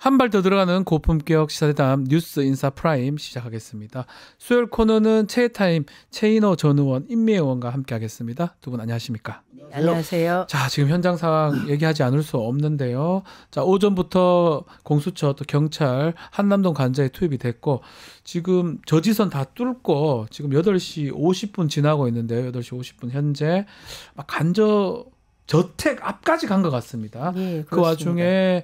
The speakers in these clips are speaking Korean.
한 발 더 들어가는 고품격 시사대담 뉴스 인사 프라임 시작하겠습니다. 수요일 코너는 최타임 최인호 전 의원, 임미애 의원과 함께하겠습니다. 두 분 안녕하십니까? 안녕하세요. 자, 지금 현장 상황 얘기하지 않을 수 없는데요. 자, 오전부터 공수처 또 경찰 한남동 관저에 투입이 됐고 지금 저지선 다 뚫고 지금 8시 50분 지나고 있는데요. 8시 50분 현재 관저 저택 앞까지 간 것 같습니다. 예, 그 와중에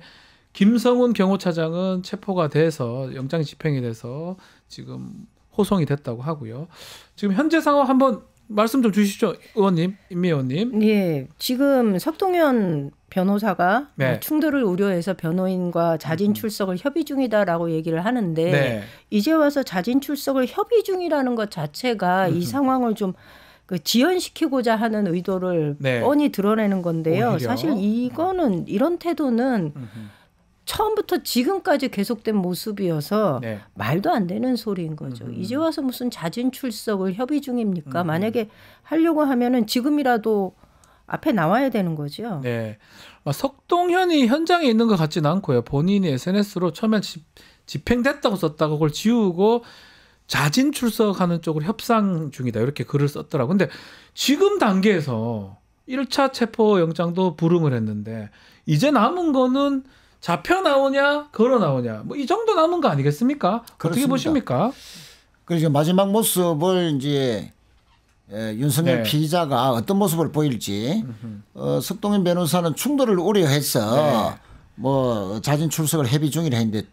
김성훈 경호차장은 체포가 돼서 영장 집행이 돼서 지금 호송이 됐다고 하고요. 지금 현재 상황 한번 말씀 좀 주시죠, 의원님, 임미애 의원님. 예, 지금 석동현 변호사가 네. 충돌을 우려해서 변호인과 자진 출석을 협의 중이다라고 얘기를 하는데 네. 이제 와서 자진 출석을 협의 중이라는 것 자체가 이 상황을 좀 지연시키고자 하는 의도를 네. 뻔히 드러내는 건데요. 오히려. 사실 이거는 이런 태도는 처음부터 지금까지 계속된 모습이어서 네. 말도 안 되는 소리인 거죠. 이제 와서 무슨 자진 출석을 협의 중입니까? 만약에 하려고 하면은 지금이라도 앞에 나와야 되는 거죠. 네. 석동현이 현장에 있는 것 같지는 않고요. 본인이 SNS로 처음엔 집행됐다고 썼다가 그걸 지우고 자진 출석하는 쪽으로 협상 중이다 이렇게 글을 썼더라고요. 근데 지금 단계에서 1차 체포 영장도 불응을 했는데 이제 남은 거는 잡혀 나오냐 걸어 나오냐 뭐 이 정도 남은 거 아니겠습니까? 그렇습니다. 어떻게 보십니까? 그래서 마지막 모습을 이제 윤석열 네. 피의자가 어떤 모습을 보일지 석동현 변호사는 충돌을 우려해서 네. 뭐 자진 출석을 협의 중이라 했는데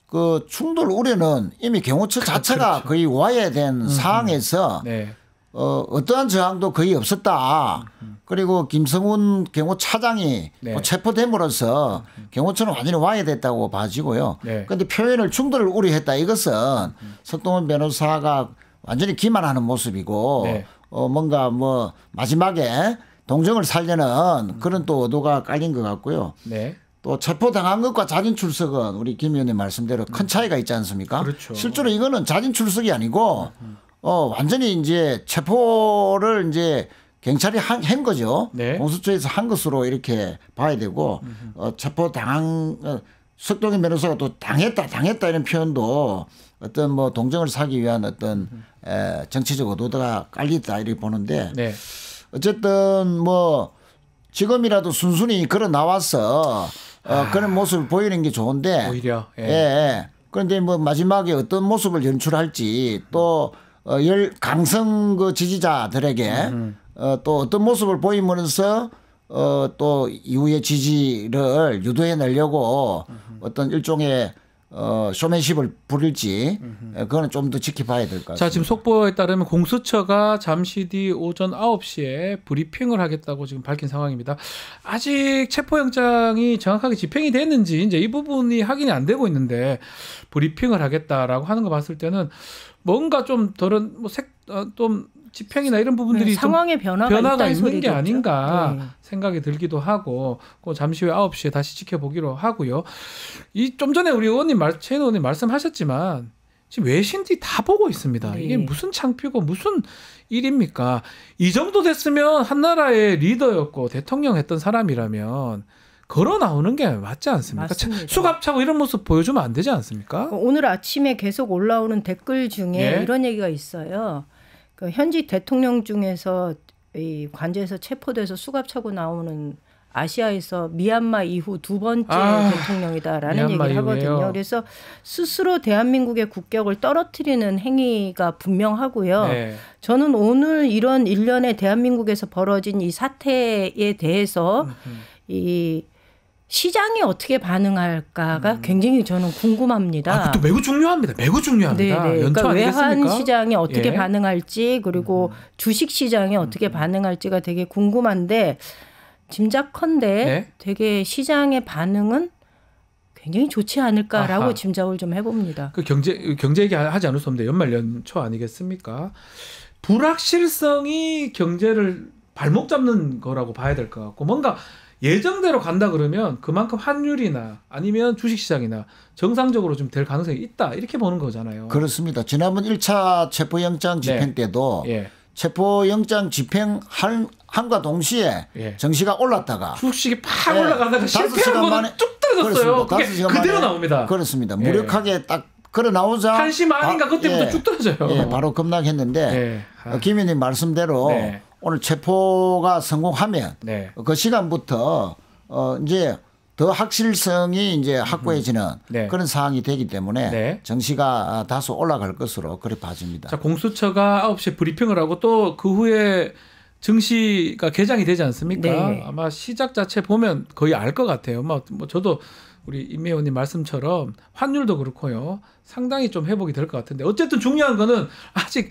그 충돌 우려는 이미 경호처 자체가 그렇죠. 거의 와야 된 상황에서 네. 어떠한 저항도 거의 없었다. 그리고 김성훈 경호차장이 네. 뭐 체포됨으로써 경호처는 완전히 와야 됐다고 봐지고요. 네. 그런데 표현을 충돌을 우려했다. 이것은 석동훈 변호사가 완전히 기만하는 모습이고 네. 뭔가 뭐 마지막에 동정을 살려는 그런 또 의도가 깔린 것 같고요. 네. 또 체포당한 것과 자진 출석은 우리 김 의원님 말씀대로 큰 차이가 있지 않습니까? 그렇죠. 실제로 이거는 자진 출석이 아니고 완전히 이제 체포를 이제 경찰이 한 거죠. 네. 공수처에서 한 것으로 이렇게 봐야 되고 체포 당한 석동현 변호사가 또 당했다 이런 표현도 어떤 뭐 동정을 사기 위한 어떤 정치적 의도가 깔렸다 이렇게 보는데 네. 어쨌든 뭐 지금이라도 순순히 걸어 나와서 그런 모습을 보이는 게 좋은데 오히려 예. 그런데 뭐 마지막에 어떤 모습을 연출할지 또 강성 그 지지자들에게 또 어떤 모습을 보이면서 또 이후의 지지를 유도해 내려고 어떤 일종의 쇼맨십을 부릴지 그거는 좀 더 지켜봐야 될 것 같습니다. 자, 지금 속보에 따르면 공수처가 잠시 뒤 오전 9시에 브리핑을 하겠다고 지금 밝힌 상황입니다. 아직 체포영장이 정확하게 집행이 됐는지 이제 이 부분이 확인이 안 되고 있는데 브리핑을 하겠다라고 하는 거 봤을 때는 뭔가 좀 덜은 좀 집행이나 이런 부분들이 상황의 변화가 있는 게 소리겠죠. 아닌가 네. 생각이 들기도 하고 그 잠시 후에 9시에 다시 지켜보기로 하고요. 이 좀 전에 우리 의원님 최 의원님 말씀하셨지만 지금 외신들이 다 보고 있습니다. 네. 이게 무슨 창피고 무슨 일입니까? 이 정도 됐으면 한나라의 리더였고 대통령 했던 사람이라면 걸어 나오는 게 맞지 않습니까? 맞습니다. 수갑차고 이런 모습 보여주면 안 되지 않습니까? 오늘 아침에 계속 올라오는 댓글 중에 예? 이런 얘기가 있어요. 그 현직 대통령 중에서 이 관저에서 체포돼서 수갑 차고 나오는 아시아에서 미얀마 이후 두 번째 대통령이다라는 미얀마 얘기를 이후에요. 하거든요. 그래서 스스로 대한민국의 국격을 떨어뜨리는 행위가 분명하고요. 네. 저는 오늘 이런 일련의 대한민국에서 벌어진 이 사태에 대해서 이 시장이 어떻게 반응할까가 굉장히 저는 궁금합니다. 그것도 매우 중요합니다. 매우 중요합니다. 네네. 연초 그러니까 아니겠습니까? 외환 시장이 어떻게 예. 반응할지 그리고 주식 시장이 어떻게 반응할지가 되게 궁금한데 짐작컨대 네. 되게 시장의 반응은 굉장히 좋지 않을까라고 아하. 짐작을 좀 해봅니다. 그 경제 얘기 하지 않을 수 없는데 연말 연초 아니겠습니까? 불확실성이 경제를 발목 잡는 거라고 봐야 될 것 같고 뭔가 예정대로 간다 그러면 그만큼 환율이나 아니면 주식시장이나 정상적으로 좀 될 가능성이 있다 이렇게 보는 거잖아요. 그렇습니다. 지난번 1차 체포영장 집행 때도 예. 체포영장 집행함과 동시에 예. 정시가 올랐다가 주식이 팍 예. 올라가다가 5시간 실패하고 만에 뚝 떨어졌잖아요. 떨어졌어요. 그게 5시간 그대로 만에 나옵니다. 그렇습니다. 무력하게 딱 걸어 나오자 1시 만인가 그때부터 예, 쭉 떨어져요. 예, 바로 급락했는데 예. 김 의원님 말씀대로 네. 오늘 체포가 성공하면 네. 그 시간부터 이제 더 확실성이 이제 확고해지는 네. 그런 상황이 되기 때문에 네. 정시가 다소 올라갈 것으로 그래 봐집니다. 자, 공수처가 9시에 브리핑을 하고 또 그 후에 증시가 개장이 되지 않습니까? 네. 아마 시작 자체 보면 거의 알 것 같아요. 뭐 저도 우리 임미 의원님 말씀처럼 환율도 그렇고요. 상당히 좀 회복이 될 것 같은데 어쨌든 중요한 거는 아직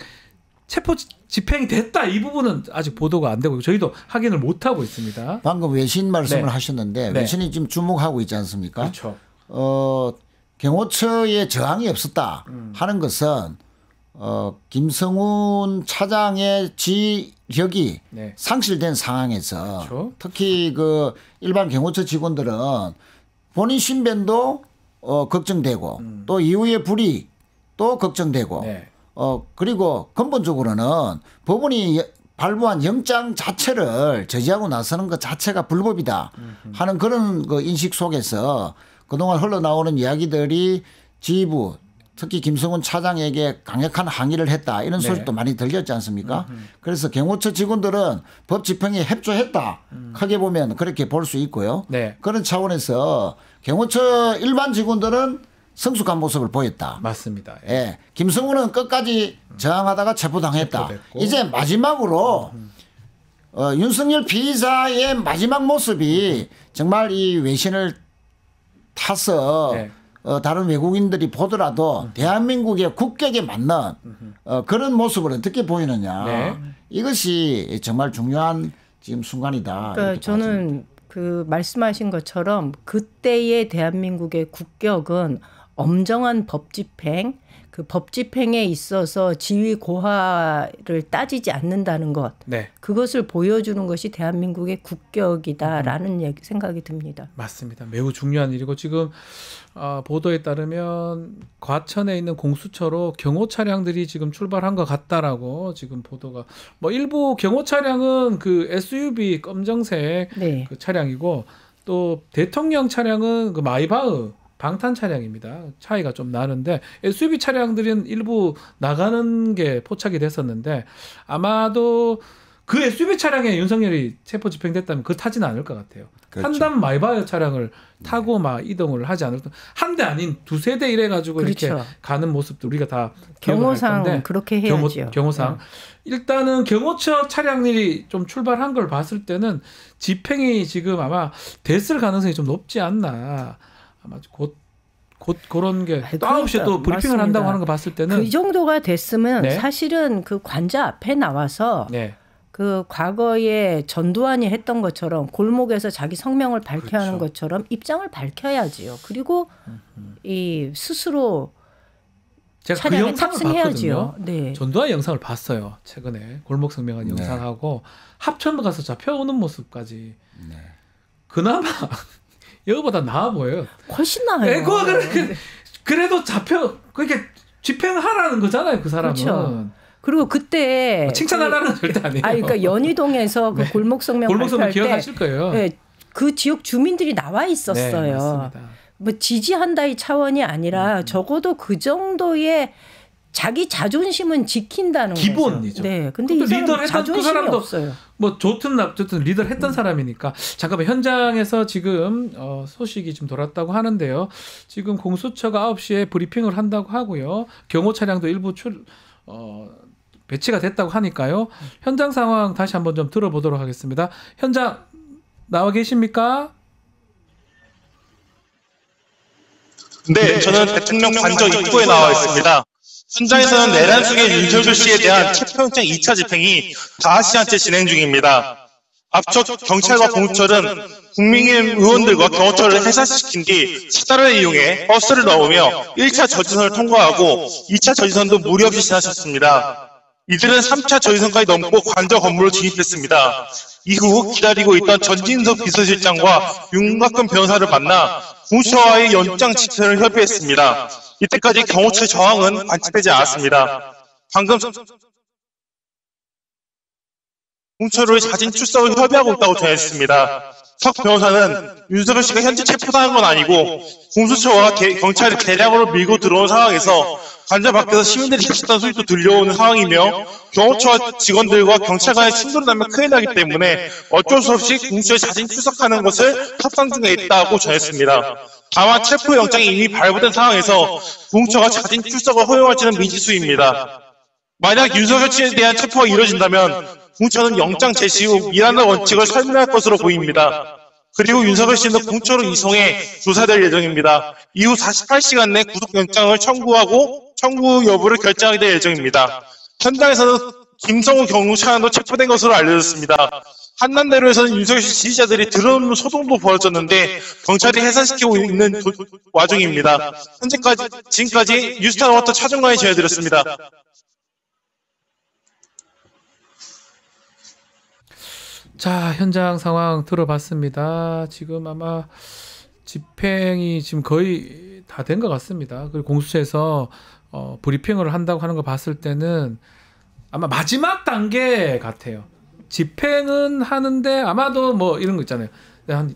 체포 집행이 됐다 이 부분은 아직 보도가 안 되고 저희도 확인을 못 하고 있습니다. 방금 외신 말씀을 네. 하셨는데 네. 외신이 지금 주목하고 있지 않습니까? 그렇죠. 경호처에 저항이 없었다 하는 것은 김성훈 차장의 지력이 네. 상실된 상황에서 그렇죠. 특히 그 일반 경호처 직원들은 본인 신변도 걱정되고 또 이후의 불이익도 걱정되고 네. 그리고 근본적으로는 법원이 발부한 영장 자체를 저지하고 나서는 것 자체가 불법이다 하는 그런 그 인식 속에서 그동안 흘러나오는 이야기들이 지휘부 특히 김성훈 차장에게 강력한 항의를 했다 이런 네. 소리도 많이 들렸지 않습니까? 그래서 경호처 직원들은 법 집행에 협조했다. 크게 보면 그렇게 볼 수 있고요. 네. 그런 차원에서 경호처 일반 직원들은 성숙한 모습을 보였다. 맞습니다. 예. 예. 김성훈은 끝까지 저항하다가 체포당했다. 체포됐고. 이제 마지막으로 윤석열 피의자의 마지막 모습이 정말 이 외신을 타서 네. 다른 외국인들이 보더라도 대한민국의 국격에 맞는 그런 모습을 어떻게 보이느냐. 네. 이것이 정말 중요한 지금 순간이다. 그러니까 이렇게 봐집니다. 저는 그 말씀하신 것처럼 그때의 대한민국의 국격은 엄정한 법 집행, 그 법 집행에 있어서 지위 고하를 따지지 않는다는 것, 네. 그것을 보여주는 것이 대한민국의 국격이다라는 생각이 듭니다. 맞습니다. 매우 중요한 일이고 지금 보도에 따르면 과천에 있는 공수처로 경호 차량들이 지금 출발한 것 같다라고 지금 보도가 뭐 일부 경호 차량은 그 SUV 검정색 네. 그 차량이고 또 대통령 차량은 그 마이바흐 방탄 차량입니다. 차이가 좀 나는데 SUV 차량들은 일부 나가는 게 포착이 됐었는데 아마도 그 SUV 차량에 윤석열이 체포 집행됐다면 그거 타지는 않을 것 같아요. 그렇죠. 한단 마이바흐 차량을 타고 막 이동을 하지 않을 한 대 아닌 두세 대 이래 가지고 그렇죠. 이렇게 가는 모습도 우리가 다 경호상 기억을 할 건데 그렇게 해야죠. 경호상 일단은 경호처 차량들이 좀 출발한 걸 봤을 때는 집행이 지금 아마 됐을 가능성이 좀 높지 않나. 아마 곧 그런 게 또 9시에 또 브리핑을 맞습니다. 한다고 하는 거 봤을 때는 그 정도가 됐으면 네. 사실은 그 관저 앞에 나와서 네. 그 과거에 전두환이 했던 것처럼 골목에서 자기 성명을 밝혀야 하는 그렇죠. 것처럼 입장을 밝혀야지요. 그리고 이 스스로 제가 그 차량에 영상을 탑승해야지요. 봤거든요. 네. 전두환 영상을 봤어요. 최근에 골목 성명한 네. 영상하고 합천부 가서 잡혀오는 모습까지 네. 그나마 여기보다 나아 보여요. 훨씬 나아요. 에, 그래도 그렇게 집행하라는 거잖아요. 그 사람은. 그렇죠. 그리고 그때 칭찬하라는 건 절대 아니에요. 그러니까 연희동에서 그 네. 골목 성명 골목 성명 발표할 기억하실 거예요. 때 네, 그 지역 주민들이 나와 네, 있었어요. 맞습니다. 뭐 지지한다 이 차원이 아니라 적어도 그 정도의 자기 자존심은 지킨다는 기본이죠. 거죠. 네, 근데 이 리더를 사람 했던 자존심이 그 사람도 없어요. 뭐 좋든 나쁘든 리더를 했던 사람이니까 잠깐만 현장에서 지금 소식이 좀 돌았다고 하는데요. 지금 공수처가 9시에 브리핑을 한다고 하고요. 경호 차량도 일부 배치가 됐다고 하니까요. 현장 상황 다시 한번 좀 들어보도록 하겠습니다. 현장 나와 계십니까? 네, 저는 대통령 관저 입구에 나와 있습니다. 현장에서는 내란 속의 윤석열 씨에 대한 체포영장 2차 집행이 5시간째 진행 중입니다. 앞서 경찰과 공수처는 국민의힘 의원들과 경호처를 해산시킨 뒤 수다를 이용해 버스를 넣으며 1차 저지선을 통과하고 2차 저지선도 무리 없이 지나쳤습니다. 이들은 3차 저지선까지 넘고 관저 건물로 진입했습니다. 이후 기다리고 있던 전진석 비서실장과 윤곽근 변호사를 만나 공수처와의 연장 집행을 협의했습니다. 이때까지 경호처의 저항은 관측되지 않았습니다. 방금 공처로의 자진 출석을 협의하고 있다고 전했습니다. 석 변호사는 윤석열 씨가 현재 체포당한 건 아니고 공수처와 경찰이 대량으로 밀고 들어온 상황에서 관저 밖에서 시민들이 자칫한 소리도 들려오는 상황이며 경호처와 직원들과 경찰 간의 충돌이 나면 큰일 나기 때문에 어쩔 수 없이 공수처에 자진 출석하는 것을 협상 중에 있다고 전했습니다. 다만 체포영장이 이미 발부된 상황에서 공수처가 자진 출석을 허용할지는 미지수입니다. 만약 윤석열 씨에 대한 체포가 이뤄진다면 공수처는 영장 제시 후 미란다 원칙을 설명할 것으로 보입니다. 그리고 윤석열 씨는 공처로 이송해 조사될 예정입니다. 이후 48시간 내 구속영장을 청구하고 청구 여부를 결정하게 될 예정입니다. 현장에서는 김성우 경무차관도 체포된 것으로 알려졌습니다. 한남대로에서는 윤석열 씨 지지자들이 들어오는 소동도 벌어졌는데 경찰이 해산시키고 있는 와중입니다. 지금까지 뉴스타운 워터 차중관이 전해드렸습니다. 자, 현장 상황 들어봤습니다. 지금 아마 집행이 지금 거의 다 된 것 같습니다. 그리고 공수처에서 브리핑을 한다고 하는 거 봤을 때는 아마 마지막 단계 같아요. 집행은 하는데 아마도 뭐 이런 거 있잖아요.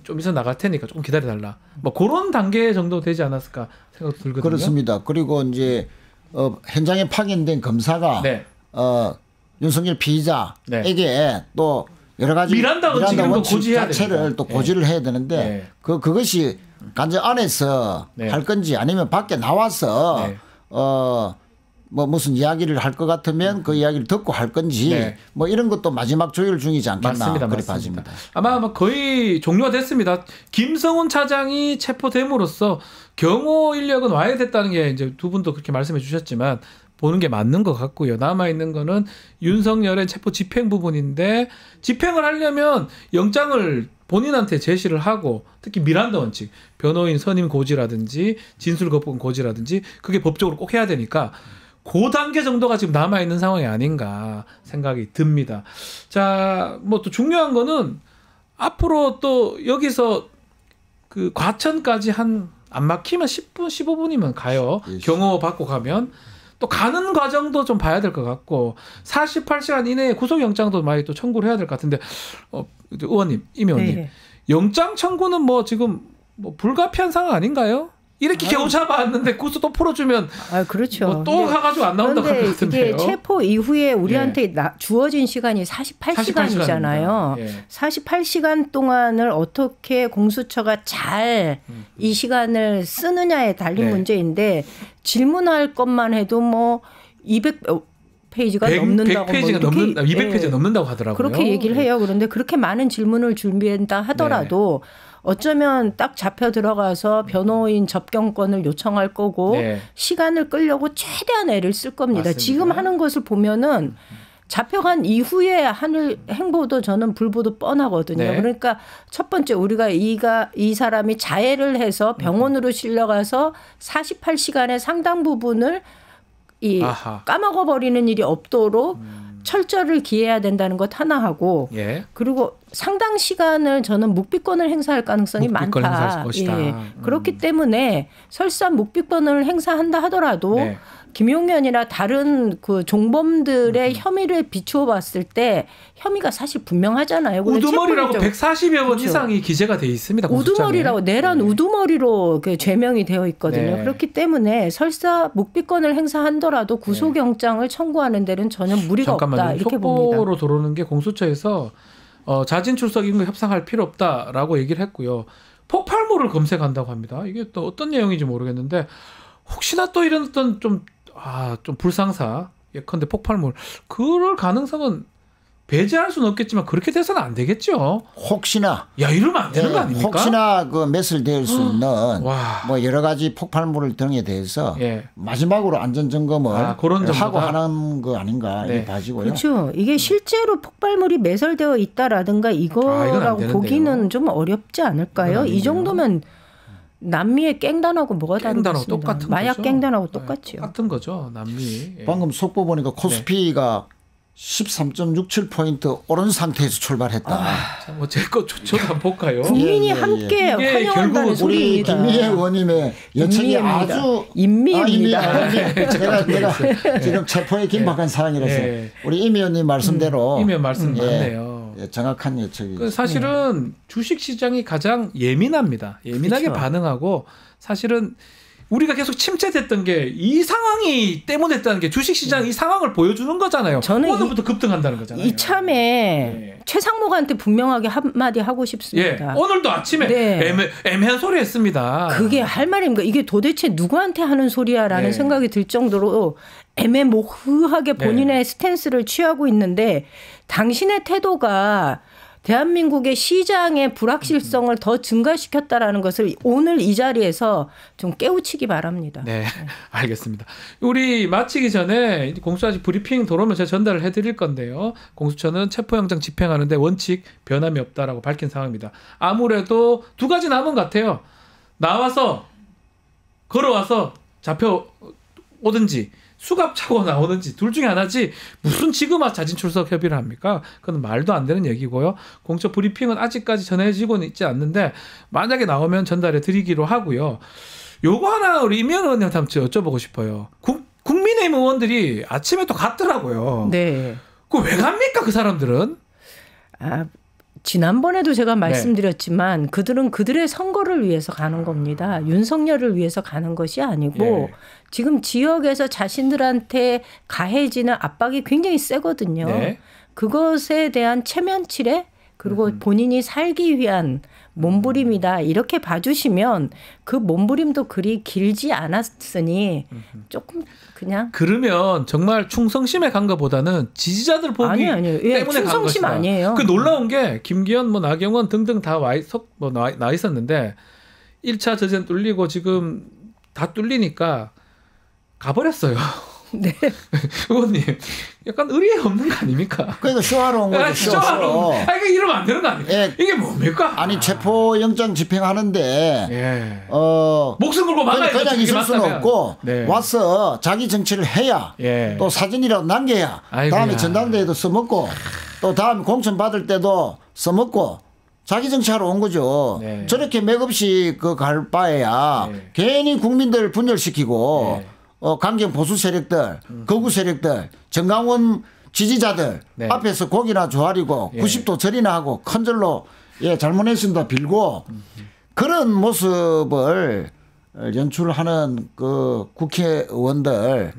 좀 있어 나갈 테니까 조금 기다려달라. 뭐 그런 단계 정도 되지 않았을까 생각 들거든요. 그렇습니다. 그리고 이제 현장에 파견된 검사가 네. 윤석열 피의자에게 또 여러 가지 미란다 원칙 자체를 됩니다. 또 고지를 해야 되는데 그것이 관저 안에서 할 건지 아니면 밖에 나와서 뭐 무슨 이야기를 할 것 같으면 그 이야기를 듣고 할 건지 뭐 이런 것도 마지막 조율 중이지 않겠나. 맞습니다. 그렇게 맞습니다. 봐집니다. 아마 거의 종료가 됐습니다. 김성훈 차장이 체포됨으로써 경호 인력은 와야 됐다는 게 이제 두 분도 그렇게 말씀해 주셨지만 보는 게 맞는 것 같고요. 남아있는 거는 윤석열의 체포 집행 부분인데 집행을 하려면 영장을 본인한테 제시를 하고 특히 미란다 원칙, 변호인 선임 고지라든지 진술 거부권 고지라든지 그게 법적으로 꼭 해야 되니까 그 단계 정도가 지금 남아있는 상황이 아닌가 생각이 듭니다. 자, 뭐 또 중요한 거는 앞으로 또 여기서 그 과천까지 안 막히면 10분, 15분이면 가요. 경호 받고 가면. 또 가는 과정도 좀 봐야 될 것 같고 48시간 이내에 구속영장도 많이 또 청구를 해야 될 것 같은데 의원님, 임 의원님 영장 청구는 뭐 지금 뭐 불가피한 상황 아닌가요? 이렇게 겨우 잡아왔는데 구수 또 풀어주면 그렇죠. 뭐 또 가가지고 안 나온다고 할 것 같은데요. 이게 체포 이후에 우리한테 주어진 시간이 48시간이잖아요. 48시간 동안을 어떻게 공수처가 잘 이 시간을 쓰느냐에 달린 문제인데 질문할 것만 해도 뭐 200페이지가 넘는다고 200페이지가 넘는다고 하더라고요. 그렇게 얘기를 해요. 그런데 그렇게 많은 질문을 준비한다 하더라도 어쩌면 딱 잡혀 들어가서 변호인 접견권을 요청할 거고 시간을 끌려고 최대한 애를 쓸 겁니다. 맞습니다. 지금 하는 것을 보면은 잡혀간 이후에 하는 행보도 저는 불보듯 뻔하거든요. 그러니까 첫 번째 우리가 이 사람이 자해를 해서 병원으로 실려가서 48시간의 상당 부분을 까먹어 버리는 일이 없도록 철저를 기해야 된다는 것 하나 하고 그리고 상당 시간을 저는 묵비권을 행사할 가능성이 많다. 그렇기 때문에 설사 묵비권을 행사한다 하더라도 김용현이나 다른 그 종범들의 혐의를 비추어 봤을 때 혐의가 사실 분명하잖아요. 우두머리라고 140여 번 이상이 기재가 돼 있습니다. 우두머리라고 내란 우두머리로 그 죄명이 되어 있거든요. 그렇기 때문에 설사 묵비권을 행사하더라도 구속영장을 청구하는 데는 전혀 무리가 없다. 이렇게 봅니다. 속보로 들어오는 게 공수처에서 자진 출석 임금 협상할 필요 없다라고 얘기를 했고요. 폭발물을 검색한다고 합니다. 이게 또 어떤 내용인지 모르겠는데 혹시나 또 이런 어떤 좀 불상사 예컨대 폭발물 그럴 가능성은 배제할 수는 없겠지만 그렇게 돼서는 안 되겠죠. 혹시나 이러면 안 되는 거 아닙니까? 혹시나 그 매설될 수 있는 뭐 여러 가지 폭발물 등에 대해서 마지막으로 안전 점검을 하고 하는 거 아닌가 이렇게 봐지고요. 그렇죠. 이게 실제로 폭발물이 매설되어 있다라든가 이거라고 보기는 좀 어렵지 않을까요? 이 정도면 남미의 갱단하고 뭐가 다르겠습니까? 똑같은 마약 거죠. 갱단하고 똑같죠. 똑같은 거죠. 남미. 방금 속보 보니까 코스피가 13.67포인트 오른 상태에서 출발했다. 뭐 제 거 저도 한번 볼까요? 국민이 함께 환영한다는 소리입니다. 우리 김미애 의원님의 연청이 아주 임미입니다. 내가 지금 체포에 긴박한 상황이라서 우리 임 의원님 말씀대로 임 의원 말씀 맞네요. 예, 정확한 예측이. 사실은 주식 시장이 가장 예민합니다. 예민하게 그렇죠. 반응하고 사실은 우리가 계속 침체됐던 게 이 상황이 때문에 했다는 게 주식 시장 이 상황을 보여주는 거잖아요. 저는 오늘부터 급등한다는 거잖아요. 이참에 네. 최상목한테 분명하게 한마디 하고 싶습니다. 예, 오늘도 아침에 네. 애매한 소리 했습니다. 그게 할 말입니까? 이게 도대체 누구한테 하는 소리야라는 네. 생각이 들 정도로 애매모호하게 본인의 네. 스탠스를 취하고 있는데 당신의 태도가 대한민국의 시장의 불확실성을 더 증가시켰다라는 것을 오늘 이 자리에서 좀 깨우치기 바랍니다. 네, 알겠습니다. 우리 마치기 전에 공수처 브리핑 돌아오면 제가 전달을 해드릴 건데요. 공수처는 체포영장 집행하는데 원칙 변함이 없다라고 밝힌 상황입니다. 아무래도 두 가지 남은 것 같아요. 나와서 걸어와서 잡혀 오든지 수갑 차고 나오는지 둘 중에 하나지 무슨 지금 자진 출석 협의를 합니까? 그건 말도 안 되는 얘기고요. 공처 브리핑은 아직까지 전해지고는 있지 않는데 만약에 나오면 전달해 드리기로 하고요. 요거 하나 우리 임현 의원님한테 한번 여쭤보고 싶어요. 국민의힘 의원들이 아침에 또 갔더라고요. 네. 그 왜 갑니까 그 사람들은? 지난번에도 제가 말씀드렸지만 그들은 그들의 선거를 위해서 가는 겁니다. 윤석열을 위해서 가는 것이 아니고 예. 지금 지역에서 자신들한테 가해지는 압박이 굉장히 세거든요. 네. 그것에 대한 체면치레 그리고 본인이 살기 위한 몸부림이다. 이렇게 봐주시면 그 몸부림도 그리 길지 않았으니 조금 그냥. 그러면 정말 충성심에 간 것보다는 지지자들 보기 아니에요. 예, 때문에 간 충성심 것이다. 아니에요. 그 놀라운 게 김기현, 뭐 나경원 등등 다 나 있었는데 1차 저전 뚫리고 지금 다 뚫리니까 가버렸어요. 네. 의원님, 약간 의리에 없는 거 아닙니까? 그러니까 쇼하러 온 거죠. 쇼. 이게 이러면 안 되는 거 아닙니까? 예. 이게 뭡니까? 아니 체포영장 집행하는데 예. 목숨 걸고 막아야죠. 그냥 그게 있을 수는 맞다면. 없고 네. 와서 자기 정치를 해야 예. 또 사진이라도 남겨야 아이고야. 다음에 전당대회도 써먹고 또 다음 공천 받을 때도 써먹고 자기 정치하러 온 거죠. 네. 저렇게 맥없이 그 갈 바에야 네. 괜히 국민들 분열시키고 네. 강경 보수 세력들, 거구 세력들, 정강원 지지자들 네. 앞에서 고기나 조아리고 예. 90도 절이나 하고 큰 절로 잘못했습니다 빌고 그런 모습을 연출하는 그 국회의원들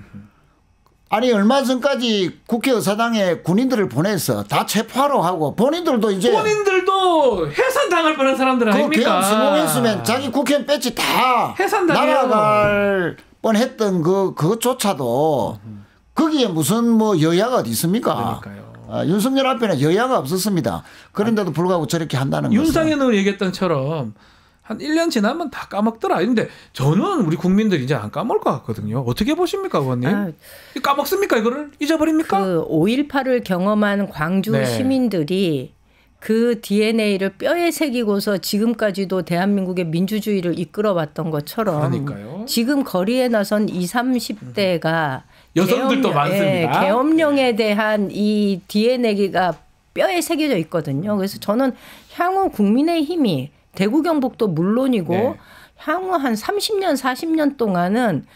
아니 얼마 전까지 국회의사당에 군인들을 보내서 다 체포하러 하고 본인들도 이제 본인들도 해산당할 뻔한 사람들 그 아닙니까? 개헌 성공했으면 자기 국회의원 배지 다 해산당해요. 날아갈 뻔했던 그것조차도 거기에 무슨 뭐 여야가 어디 있습니까? 그러니까요. 윤석열 앞에는 여야가 없었습니다. 그런데도 불구하고 저렇게 한다는 것은 윤상현 의원이 얘기했던 것처럼 한 1년 지나면 다 까먹더라. 근데 저는 우리 국민들이 이제 안 까먹을 것 같거든요. 어떻게 보십니까, 의원님? 까먹습니까, 이거를? 잊어버립니까? 그 5.18을 경험한 광주 네. 시민들이 그 DNA를 뼈에 새기고서 지금까지도 대한민국의 민주주의를 이끌어왔던 것처럼 그러니까요. 지금 거리에 나선 20, 30대가 여성들도 많습니다. 계엄령에 대한 이 DNA가 뼈에 새겨져 있거든요. 그래서 저는 향후 국민의힘이 대구 경북도 물론이고 네. 향후 한 30년 40년 동안은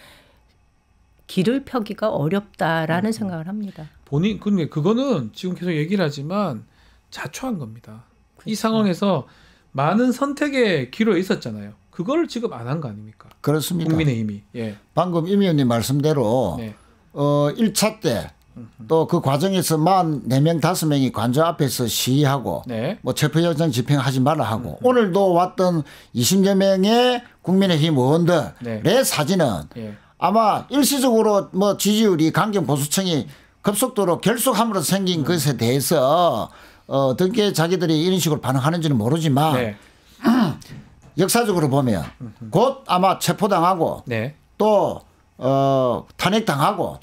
길을 펴기가 어렵다라는 생각을 합니다. 근데 그거는 지금 계속 얘기를 하지만 자초한 겁니다. 이 그렇죠. 상황에서 많은 선택의 기로에 있었잖아요. 그걸 지금 안 한 거 아닙니까? 그렇습니다. 국민의힘이. 예. 방금 임 의원님 말씀대로 네. 1차 때 또 그 과정에서 44명 5명이 관저 앞에서 시위하고 네. 뭐 체포영장 집행하지 말라 하고 오늘도 왔던 20여 명의 국민의힘 의원들의 네. 사진은 예. 아마 일시적으로 뭐 지지율이 강경 보수층이 급속도로 결속함으로 생긴 것에 대해서 어떻게 자기들이 이런 식으로 반응하는지는 모르지만 네. 역사적으로 보면 곧 아마 체포당하고 네. 또 탄핵당하고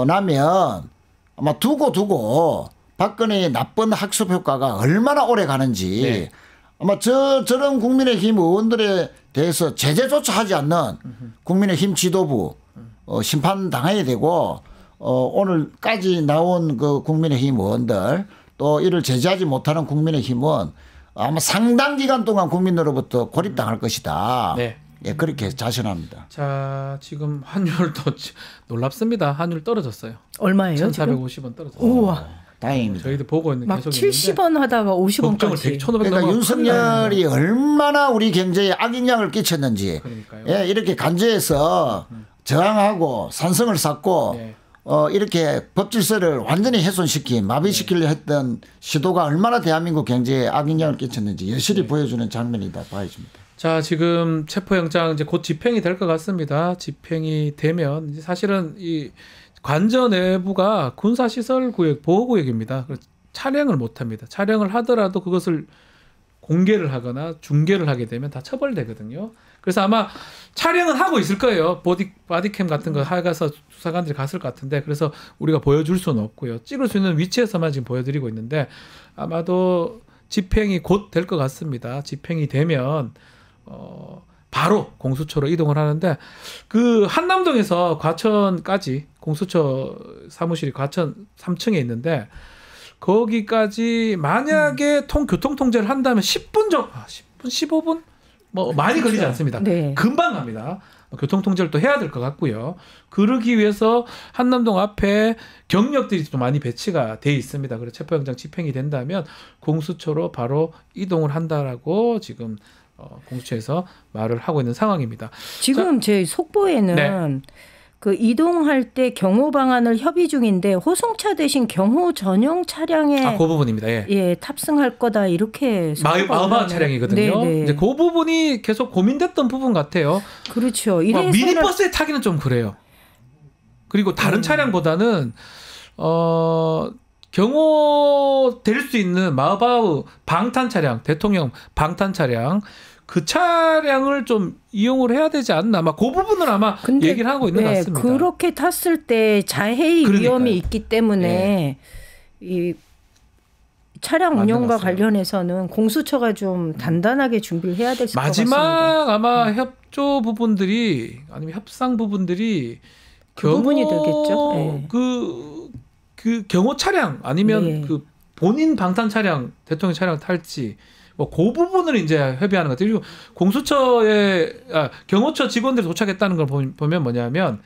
나면 아마 두고 박근혜의 나쁜 학습 효과가 얼마나 오래 가는지 네. 아마 저런 국민의힘 의원들에 대해서 제재조차 하지 않는 국민의힘 지도부 심판당해야 되고 오늘까지 나온 그 국민의힘 의원들 또 이를 제재하지 못하는 국민의힘은 아마 상당 기간 동안 국민으로부터 고립당할 것이다. 네. 예, 그렇게 자신합니다. 자, 지금 환율도 놀랍습니다. 환율 떨어졌어요. 얼마예요 지금? 1,450원 떨어졌어요. 우와. 다행입니다. 저희도 보고 있는 막 계속 70원 하다가 걱정을 50원까지. 되게 1,500 그러니까 넘어 윤석열이 얼마나 우리 경제에 악영향을 끼쳤는지 그러니까요. 예, 이렇게 간주해서 저항하고 산성을 쌓고 네. 이렇게 법 질서를 완전히 훼손시킨 마비시키려 했던 시도가 얼마나 대한민국 경제에 악영향을 끼쳤는지 여실히 보여주는 장면이다 봐야집니다. 자, 지금 체포영장 이제 곧 집행이 될 것 같습니다. 집행이 되면 이제 사실은 이 관저 내부가 군사시설구역 보호구역입니다. 그래서 촬영을 못합니다. 촬영을 하더라도 그것을 공개를 하거나 중계를 하게 되면 다 처벌되거든요. 그래서 아마 촬영은 하고 있을 거예요. 바디캠 같은 거 하가서 수사관들이 갔을 것 같은데 그래서 우리가 보여줄 수는 없고요. 찍을 수 있는 위치에서만 지금 보여드리고 있는데 아마도 집행이 곧 될 것 같습니다. 집행이 되면 바로 공수처로 이동을 하는데 그 한남동에서 과천까지 공수처 사무실이 과천 3층에 있는데 거기까지 만약에 교통 통제를 한다면 10분 15분 뭐 많이 걸리지 않습니다. 네. 금방 갑니다. 교통 통제를 또 해야 될 것 같고요. 그러기 위해서 한남동 앞에 경력들이 또 많이 배치가 돼 있습니다. 그래서 체포영장 집행이 된다면 공수처로 바로 이동을 한다라고 지금 공수처에서 말을 하고 있는 상황입니다. 지금 제 속보에는 네. 그 이동할 때 경호 방안을 협의 중인데 호송차 대신 경호 전용 차량에 그 부분입니다. 예. 예, 탑승할 거다 이렇게 마음한 차량이거든요. 네네. 이제 그 부분이 계속 고민됐던 부분 같아요. 그렇죠. 미니버스에 타기는 좀 그래요. 그리고 다른 차량보다는 경호될 수 있는 마바우 방탄 차량, 대통령 방탄 차량 그 차량을 좀 이용을 해야 되지 않나. 아마 그 부분을 아마 얘기를 하고 있는 것 같습니다. 그렇게 탔을 때 자해의 위험이 있기 때문에 이 차량 운영과 관련해서는 공수처가 좀 단단하게 준비를 해야 될 것 같습니다. 마지막 아마 협조 부분들이 아니면 협상 부분들이 그 부분이 되겠죠. 네. 그 경호 차량 아니면 네. 그 본인 방탄 차량 대통령 차량 탈지 그 부분을 이제 협의하는 것 같아요. 그리고 경호처 직원들이 도착했다는 걸 보면 뭐냐면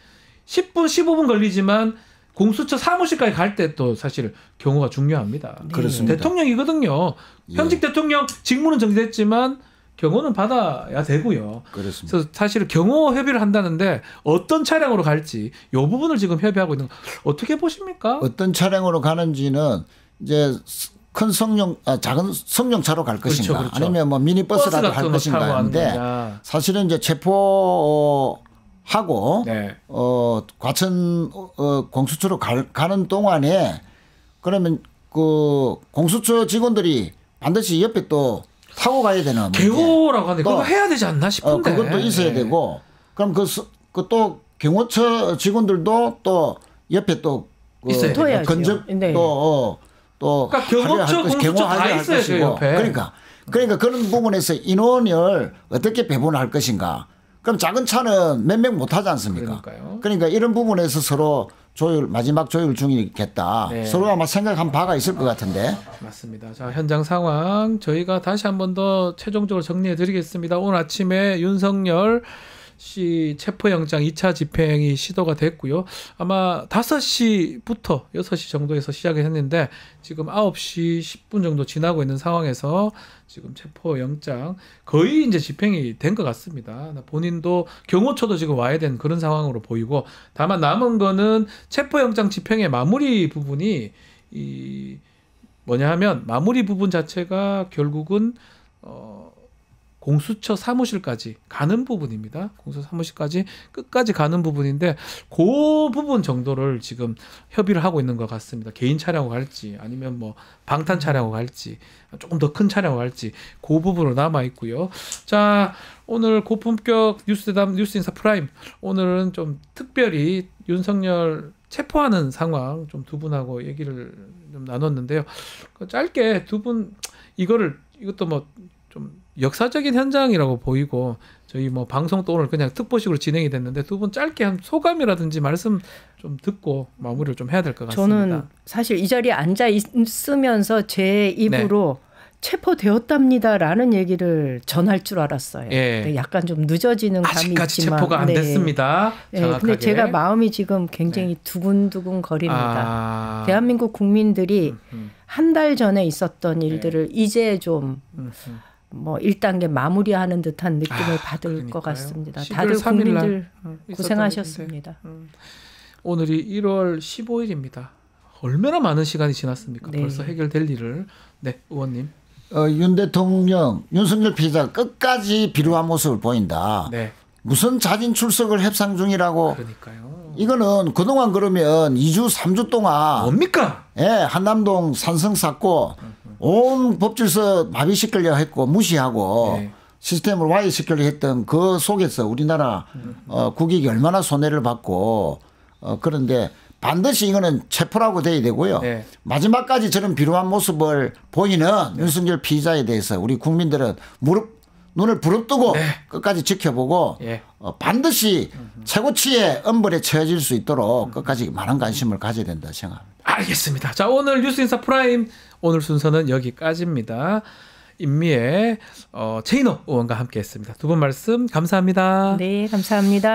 10분, 15분 걸리지만 공수처 사무실까지 갈 때 또 사실 경호가 중요합니다. 네. 그렇습니다. 대통령이거든요. 현직 대통령 직무는 정지됐지만 경호는 받아야 되고요. 그렇습니다. 그래서 사실 경호 협의를 한다는데 어떤 차량으로 갈지 이 부분을 지금 협의하고 있는 거 어떻게 보십니까? 어떤 차량으로 가는지는 이제 큰 작은 성룡차로 갈 것인가 그렇죠. 아니면 뭐 미니버스라도 갈 것인가 하는데 사실은 이제 체포하고 네. 과천 공수처로 가는 동안에 그러면 그 공수처 직원들이 반드시 옆에 또 타고 가야 되는 개호라고 하는데 그거 해야 되지 않나 싶은데 그것도 있어야 되고 그럼 또 경호처 직원들도 또 옆에 또 건적 또 그러니까 경호처 공수처 다 있어야죠 옆에. 그러니까 그런 부분에서 인원을 어떻게 배분할 것인가. 그럼 작은 차는 몇 명 못 하지 않습니까? 그러니까 이런 부분에서 서로 마지막 조율 중이겠다. 네. 서로 아마 생각한 바가 있을 것 같은데. 맞습니다. 자, 현장 상황 저희가 다시 한 번 더 최종적으로 정리해 드리겠습니다. 오늘 아침에 윤석열 씨 체포영장 2차 집행이 시도가 됐고요. 아마 5시부터 6시 정도에서 시작을 했는데 지금 9시 10분 정도 지나고 있는 상황에서 지금 체포영장 거의 이제 집행이 된 것 같습니다. 본인도 경호처도 지금 와야 되는 그런 상황으로 보이고 다만 남은 거는 체포영장 집행의 마무리 부분이 뭐냐 하면 마무리 부분 자체가 결국은 공수처 사무실까지 가는 부분입니다. 공수처 사무실까지 끝까지 가는 부분인데 그 부분 정도를 지금 협의를 하고 있는 것 같습니다. 개인 차량으로 갈지 아니면 뭐 방탄 차량으로 갈지 조금 더 큰 차량으로 갈지 그 부분으로 남아 있고요. 자, 오늘 고품격 뉴스대담 뉴스인사 프라임 오늘은 좀 특별히 윤석열 체포하는 상황 좀 두 분하고 얘기를 좀 나눴는데요. 짧게 두 분 이것도 뭐 좀 역사적인 현장이라고 보이고 저희 뭐 방송도 오늘 그냥 특보식으로 진행이 됐는데 두 분 짧게 한 소감이라든지 말씀 좀 듣고 마무리를 좀 해야 될 것 같습니다. 저는 사실 이 자리에 앉아 있으면서 제 입으로 체포되었답니다라는 얘기를 전할 줄 알았어요. 예. 근데 약간 좀 늦어지는 감이 아직까지 있지만 체포가 안 됐습니다. 정확하게. 근데 제가 마음이 지금 굉장히 두근두근 거립니다. 대한민국 국민들이 한 달 전에 있었던 일들을 이제 좀 뭐 1단계 마무리하는 듯한 느낌을 받을 그러니까요. 것 같습니다. 12월 다들 3일 날 국민들 고생하셨습니다. 오늘이 1월 15일입니다. 얼마나 많은 시간이 지났습니까? 네. 벌써 해결될 일을. 네, 의원님. 윤 대통령, 윤석열 피의자가 끝까지 비루한 모습을 보인다. 네. 무슨 자진 출석을 협상 중이라고. 그러니까요. 이거는 그동안 그러면 2주, 3주 동안 뭡니까? 예, 한남동 산성 쌓고 온 법질서 마비시키려 했고 무시하고 네. 시스템을 와해시키려 했던 그 속에서 우리나라 국익이 얼마나 손해를 받고 그런데 반드시 이거는 체포라고 돼야 되고요. 네. 마지막까지 저런 비루한 모습을 보이는 윤석열 피의자에 대해서 우리 국민들은 눈을 부릅뜨고 네. 끝까지 지켜보고 예. 반드시 최고치의 엄벌에 처해질 수 있도록 끝까지 많은 관심을 가져야 된다 생각합니다. 알겠습니다. 자, 오늘 뉴스인사 프라임 오늘 순서는 여기까지입니다. 인미의 최인호 의원과 함께했습니다. 두 분 말씀 감사합니다. 네, 감사합니다.